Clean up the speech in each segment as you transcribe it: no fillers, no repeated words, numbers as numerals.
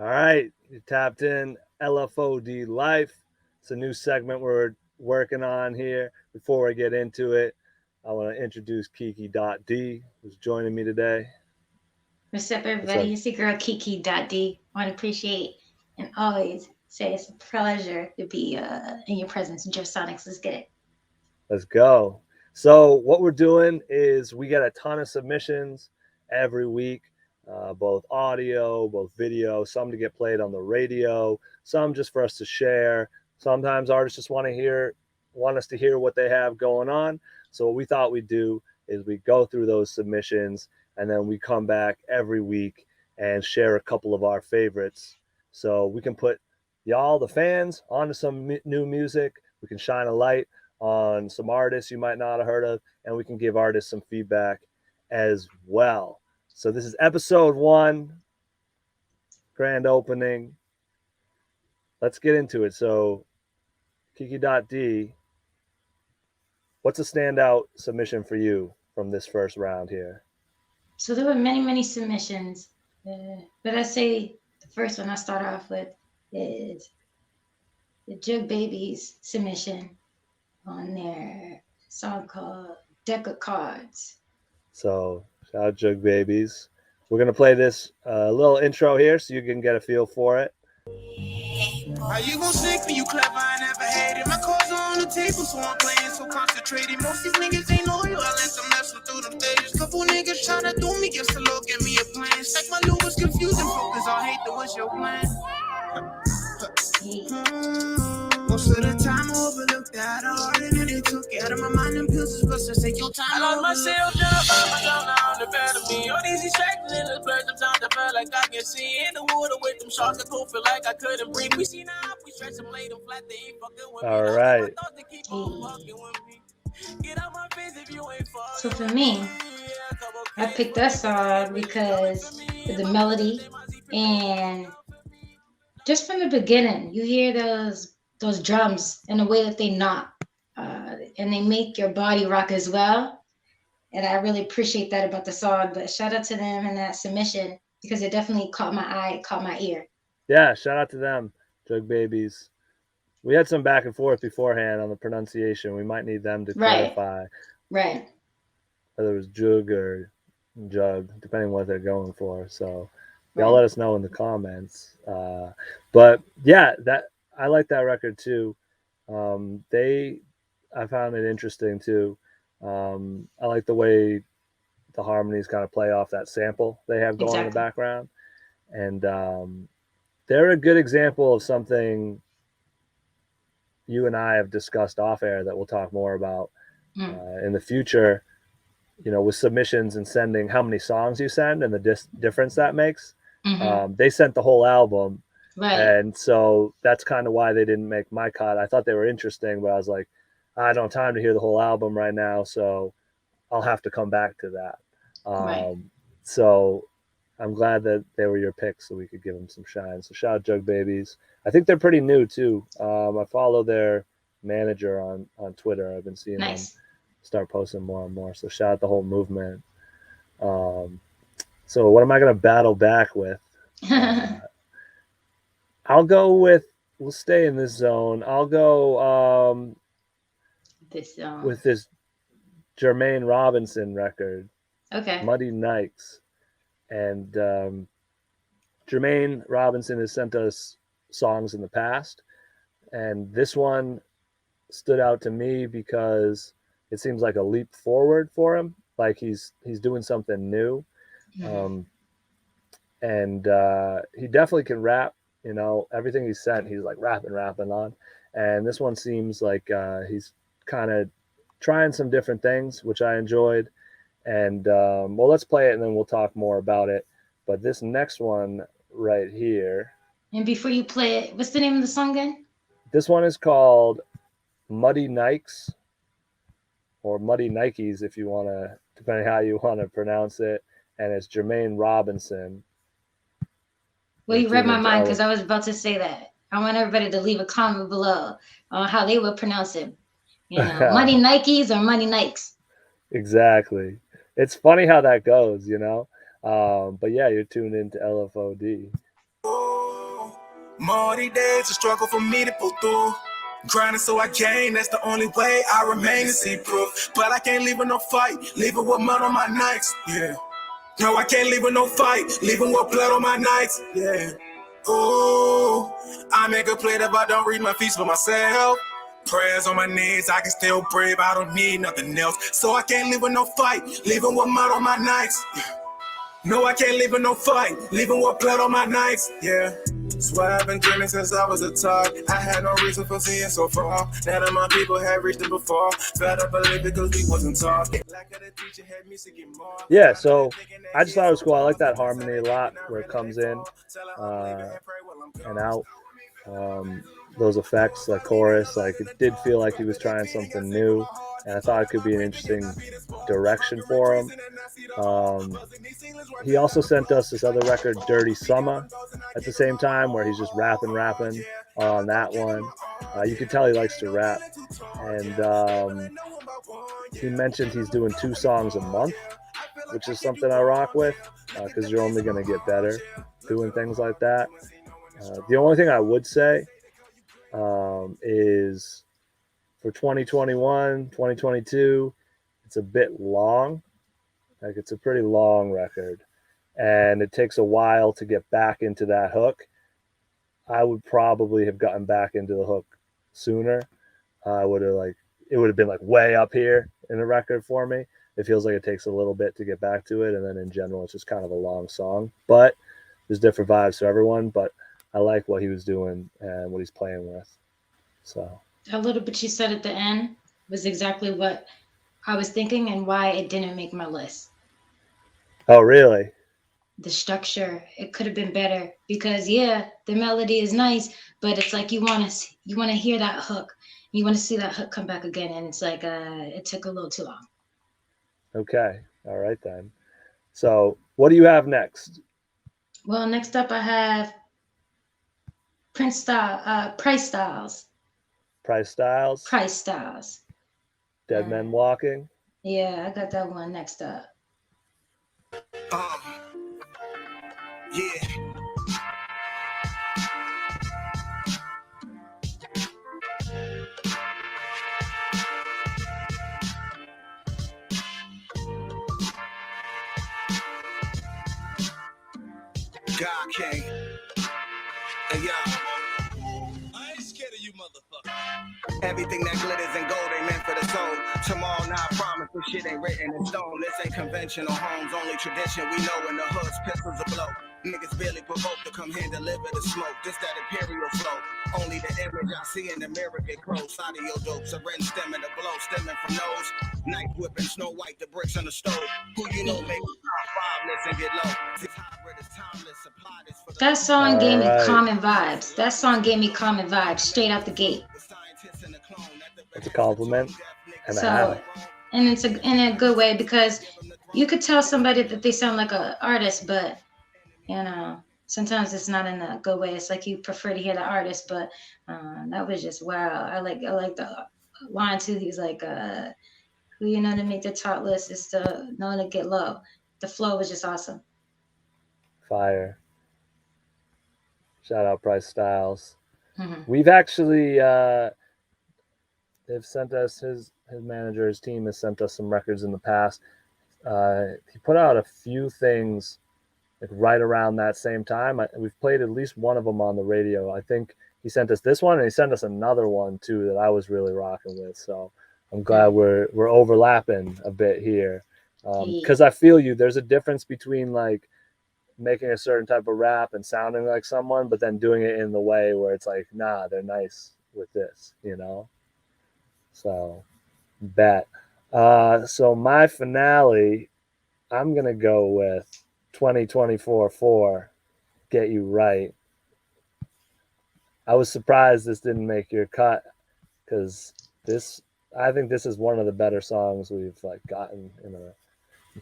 All right, you tapped in LFOD Life. It's a new segment we're working on here. Before we get into it, I want to introduce Kiki.D, who's joining me today. What's up, What's up? everybody? It's your girl Kiki.D. I want to appreciate and always say it's a pleasure to be in your presence. Jeff Sonics, let's get it. Let's go. So, what we're doing is we get a ton of submissions every week, both audio, both video, some to get played on the radio, some just for us to share. Sometimes artists just want us to hear what they have going on. So, what we thought we'd do is we go through those submissions and then we come back every week and share a couple of our favorites. So, we can put y'all, the fans, onto some new music. We can shine a light on some artists you might not have heard of, and we can give artists some feedback as well. So this is episode 1, grand opening. Let's get into it. So Kiki.D, what's a standout submission for you from this first round here? So there were many submissions, but I say the first one I start off with is the Jug Babies submission on their song called Deck of Cards. So shout out Jug Babies. We're gonna play this little intro here so you can get a feel for it. How you gon' sneak me? You clever, I never hated. My cards are on the table, so I'm playing so concentrated. Most these niggas ain't loyal, I let them mess through them stages. Couple niggas tryna do me just to look at me a plan. Stack my loot was confusing, focus on hate, that was your plan. Most of the time I overlooked that hard, and then it took it out of my mind. And pills is supposed to take your time. I lost myself, trying to find myself now, the better me. All these distractions in the birds, sometimes I feel like I can see in the water with them sharks. I could feel like I couldn't breathe. We see now, we stretch them, lay them flat, they ain't fucking with me. All right. So for me, I picked that song because of the melody, and just from the beginning, you hear those drums and the way that they knock, and they make your body rock as well. And I really appreciate that about the song. But shout out to them and that submission because it definitely caught my eye, caught my ear. Yeah, shout out to them, Jug Babies. We had some back and forth beforehand on the pronunciation. We might need them to clarify Right. whether it was Jug or Jug, depending on what they're going for. So y'all let us know in the comments. But yeah, that I like that record too. I found it interesting too. I like the way the harmonies kind of play off that sample they have going in the background, and they're a good example of something you and I have discussed off air that we'll talk more about in the future. You know, with submissions and sending how many songs you send and the difference that makes. They sent the whole album, and so that's kind of why they didn't make my cut. I thought they were interesting, but I was like, I don't have time to hear the whole album right now, so I'll have to come back to that. So I'm glad that they were your picks so we could give them some shine. So shout out Jug Babies. I think they're pretty new too. I follow their manager on Twitter. I've been seeing them start posting more and more. So shout out the whole movement. So what am I going to battle back with? I'll go with, we'll stay in this zone. I'll go with this Jermaine Robinson record. Okay. Muddy Nikes. And Jermaine Robinson has sent us songs in the past. And this one stood out to me because it seems like a leap forward for him. Like he's doing something new. And he definitely can rap. You know, everything he sent, he's like rapping on. And this one seems like he's kind of trying some different things, which I enjoyed. And well, let's play it and then we'll talk more about it. But this next one right here. And before you play it, what's the name of the song again? This one is called Muddy Nikes, or Muddy Nikes if you want to, depending how you want to pronounce it. And it's Jermaine Robinson. Well, you read my mind because I was about to say that. I want everybody to leave a comment below on how they would pronounce it. You know, Muddy Nikes or Muddy Nikes. Exactly. It's funny how that goes, you know. But yeah, you're tuned into LFOD. More these days, a struggle for me to pull through. Grinding so I gain, that's the only way I remain to see proof. But I can't leave with no fight, leaving with mud on my nights, yeah. No, I can't leave with no fight, leaving with blood on my nights, yeah. Ooh, I make a play if I don't read my feast for myself. Prayers on my knees, I can still breathe, I don't need nothing else. So I can't leave with no fight, leaving with mud on my nights, yeah. No, I can't leave with no fight, leaving with blood on my nights, yeah. Swear I've been dreaming since I was a child. I had no reason for seeing so far. Now that my people had reached it before, better believe it because we wasn't taught. Yeah, so I just thought it was cool. I like that harmony a lot where it comes in and out. Those effects, like chorus, like it did feel like he was trying something new, and I thought it could be an interesting direction for him. He also sent us this other record, Dirty Summer, at the same time, where he's just rapping on that one. You can tell he likes to rap, and he mentioned he's doing 2 songs a month, which is something I rock with, because you're only going to get better doing things like that. The only thing I would say is for 2021, 2022, it's a bit long. Like, it's a pretty long record, and it takes a while to get back into that hook. I would probably have gotten back into the hook sooner. It would have been like way up here in the record for me. It feels like it takes a little bit to get back to it, and then in general, it's just kind of a long song. But there's different vibes for everyone. But I like what he was doing and what he's playing with. So a little bit you said at the end was exactly what I was thinking and why it didn't make my list. Oh, really? The structure, it could have been better because the melody is nice, but it's like you want to hear that hook, you want to see that hook come back again, and it's like it took a little too long. Okay, all right then. So what do you have next? Well, next up I have Price Stylez. Price Stylez. Dead Men Walking. Yeah, I got that one next up. Yeah. God King. Hey, yo. I ain't scared of you, motherfucker. Everything that glitters and gold ain't meant for the soul. Tomorrow, now I promise this shit ain't written in stone. This ain't conventional homes, only tradition we know in the hoods, pistols a blow. Niggas barely provoked to come here and deliver the smoke. This that imperial flow. Only the image I see in the mirror get close. Audio dope, syringe stemming the blow, stemming from nose. Knife whipping, Snow White, the bricks on the stove. Who you know make top 5 listen get low. This hybrid is timeless, supply this for the that song gave me common vibes. That song gave me common vibes straight out the gate. It's a compliment, and and it's in a good way because you could tell somebody that they sound like an artist, but sometimes it's not in a good way. It's like you prefer to hear the artist, but that was just wow. I like the line too. He's like, who you know to make the top list is to know to get low. The flow was just awesome. Fire. Shout out Price Stylez. Mm-hmm. We've actually they've sent us his manager, his team has sent us some records in the past. He put out a few things like right around that same time. We've played at least one of them on the radio. I think he sent us this one, and he sent us another one too that I was really rocking with. So I'm glad we're overlapping a bit here, because I feel you. There's a difference between like making a certain type of rap and sounding like someone, but then doing it in the way where it's like, nah, they're nice with this, So bet. So my finale, I'm gonna go with 2024-4, Get You Right. I was surprised this didn't make your cut because I think this is one of the better songs we've like gotten in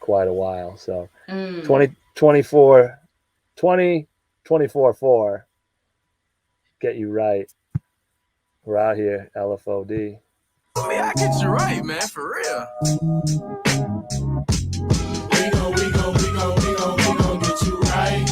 quite a while. So 2024-4, Get You Right. We're out here, LFOD. Man, I get you right, man, for real. We gon' get you right.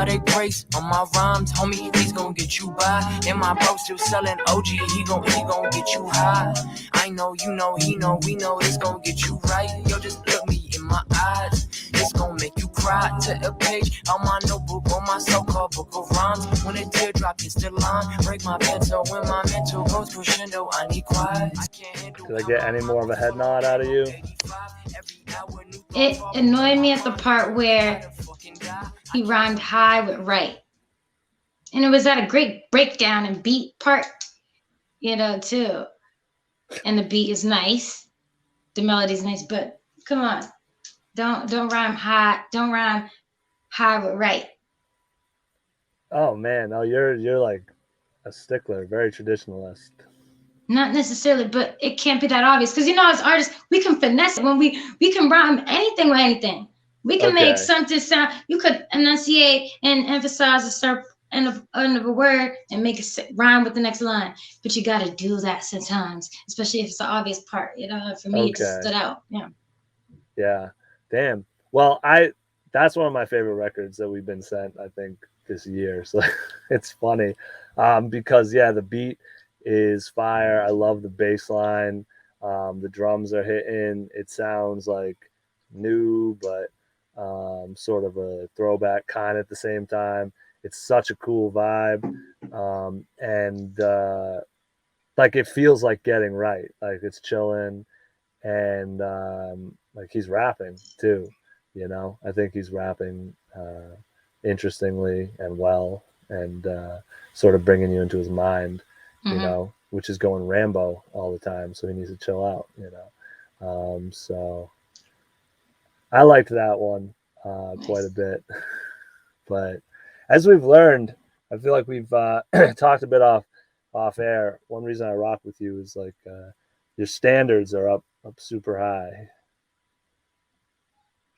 love that grace on my rhymes, homie. These gon' get you by. And my bro still selling OG. He gon' get you high. I know, you know, he know, we know it's gon' get you right. Yo, just look me in my eyes. It's gon' make you cry. To a page on my notebook, on my so-called book of rhymes. When a teardrop hits the line, break my pencil. When my mental goes crescendo, I need quiet. Did I get any more of a head nod out of you? It annoyed me at the part where he rhymed high with right. And it was at a great breakdown and beat part, you know, too. And the beat is nice. The melody's nice, but come on. Don't rhyme high. Don't rhyme high with right. Oh man, no, you're like a stickler, very traditionalist. Not necessarily, but it can't be that obvious. Because, you know, as artists, we can finesse it. When we can rhyme anything with anything. We can make something sound, you could enunciate and emphasize a certain end of a word and make it rhyme with the next line. But you got to do that sometimes, especially if it's an obvious part. You know, for me, it just stood out. Yeah. Yeah. Damn. Well, that's one of my favorite records that we've been sent, I think, this year. So it's funny because, yeah, the beat is fire. I love the bass line. The drums are hitting. It sounds like new, but sort of a throwback kind at the same time. It's such a cool vibe. And like it feels like getting right. Like it's chilling. And like he's rapping too, you know. I think he's rapping interestingly and well, and sort of bringing you into his mind, you know, which is going Rambo all the time, so he needs to chill out, you know. So I liked that one quite a bit. But as we've learned, I feel like we've talked a bit off air. One reason I rock with you is like your standards are up super high.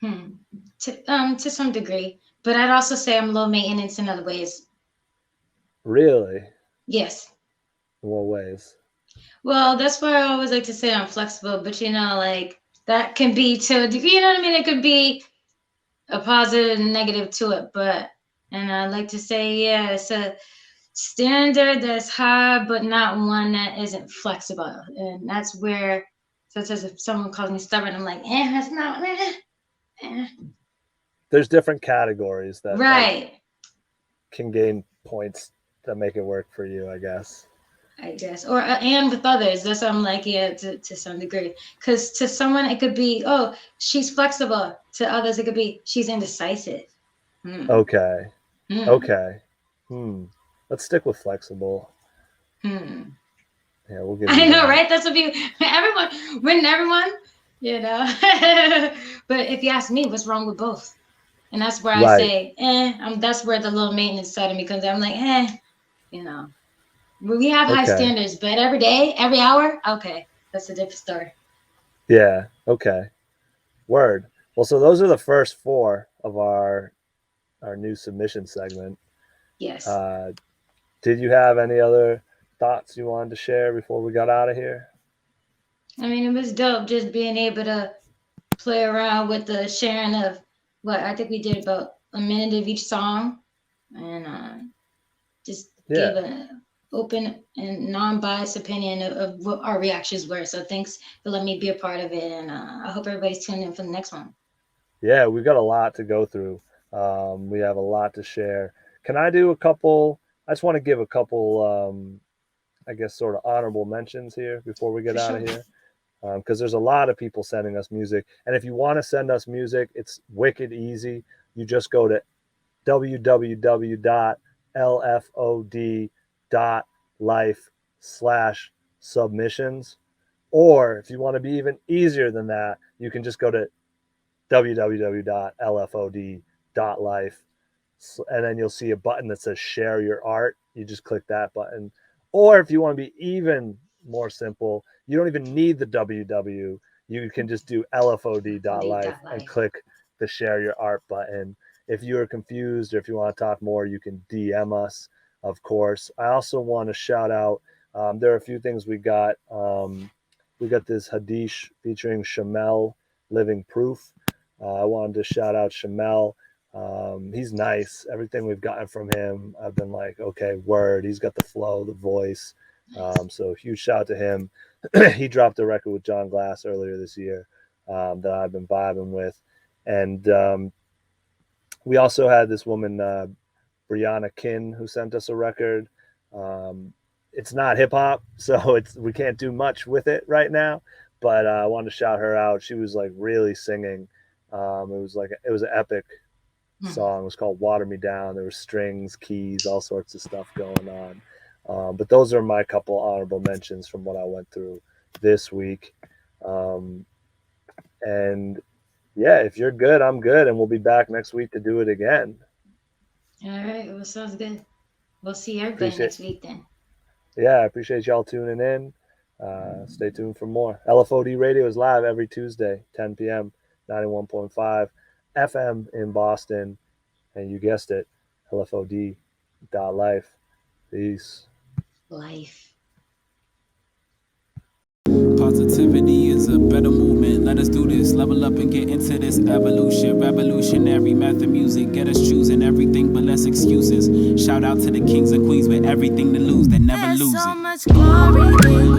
To some degree, but I'd also say I'm low maintenance in other ways. Really? Yes. In what ways? Well, that's why I always like to say I'm flexible, but you know, like that can be to a degree, you know what I mean? It could be a positive and negative to it, and I like to say, yeah, it's a standard that's high, but not one that isn't flexible. And that's where, such as if someone calls me stubborn, I'm like, that's not, There's different categories that right. Like, can gain points that make it work for you, I guess. Or and with others, that's what I'm like, yeah, to some degree. Because to someone it could be, oh, she's flexible. To others it could be she's indecisive. Okay. Okay. Let's stick with flexible. Yeah, we'll give. I know, right? That's what everyone, you know. But if you ask me, what's wrong with both? And that's where I say, that's where the low maintenance side of me comes in. I'm like, you know. We have high standards, but every day, every hour, okay, that's a different story. Yeah. Okay. Word. Well, so those are the first 4 of our new submission segment. Yes. Did you have any other thoughts you wanted to share before we got out of here? I mean, it was dope just being able to play around with the sharing of what I think we did about a minute of each song, and just gave an open and non-biased opinion of what our reactions were. So thanks for letting me be a part of it, and I hope everybody's tuned in for the next one. Yeah, we've got a lot to go through. We have a lot to share. Can I do a couple? I just want to give a couple, I guess, sort of honorable mentions here before we get out of here. Because there's a lot of people sending us music. And if you want to send us music, it's wicked easy. You just go to www.lfod.life/submissions. Or if you want to be even easier than that, you can just go to www.lfod.life, and then you'll see a button that says share your art. You just click that button. Or if you want to be even more simple, you don't even need the www. You can just do lfod.life and click the share your art button. If you are confused or if you want to talk more, you can DM us, of course. I also want to shout out, there are a few things we got. We got this Hadish featuring Shamel, Living Proof. I wanted to shout out Shamel. He's nice. Everything we've gotten from him, I've been like, okay, word. He's got the flow, the voice. So huge shout out to him. He dropped a record with John Glass earlier this year that I've been vibing with. And we also had this woman, Brianna Kin, who sent us a record. It's not hip hop, so we can't do much with it right now. But I wanted to shout her out. She was like really singing. It was an epic song. It was called "Water Me Down." There were strings, keys, all sorts of stuff going on. But those are my couple honorable mentions from what I went through this week. And yeah, if you're good, I'm good, and we'll be back next week to do it again. All right, well, sounds good. We'll see everybody next week then. Yeah, I appreciate y'all tuning in. Stay tuned for more. LFOD Radio is live every Tuesday, 10 p.m., 91.5 FM in Boston. And you guessed it, LFOD.life. Peace. Life. Positivity is a better movement. Let us do this. Level up and get into this evolution. Revolutionary method music. Get us choosing everything but less excuses. Shout out to the kings and queens with everything to lose. They never lose it. So much glory.